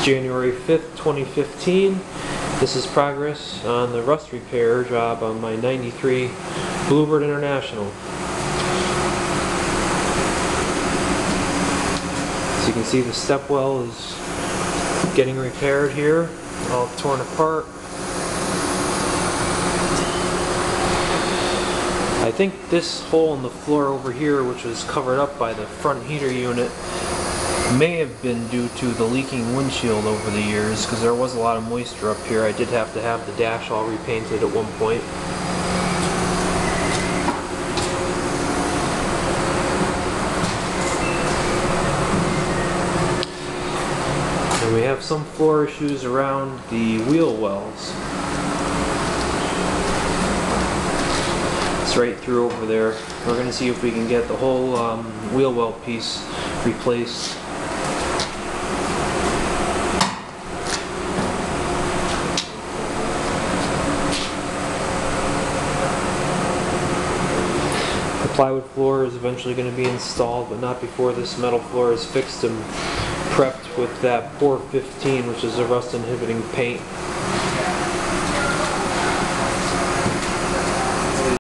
January 5th, 2015. This is progress on the rust repair job on my 93 Bluebird International. So you can see the stepwell is getting repaired here, all torn apart. I think this hole in the floor over here, which was covered up by the front heater unit, may have been due to the leaking windshield over the years, because there was a lot of moisture up here. I did have to have the dash all repainted at one point. And we have some floor issues around the wheel wells. It's right through over there. We're going to see if we can get the whole wheel well piece replaced. The plywood floor is eventually going to be installed, but not before this metal floor is fixed and prepped with that 415, which is a rust inhibiting paint.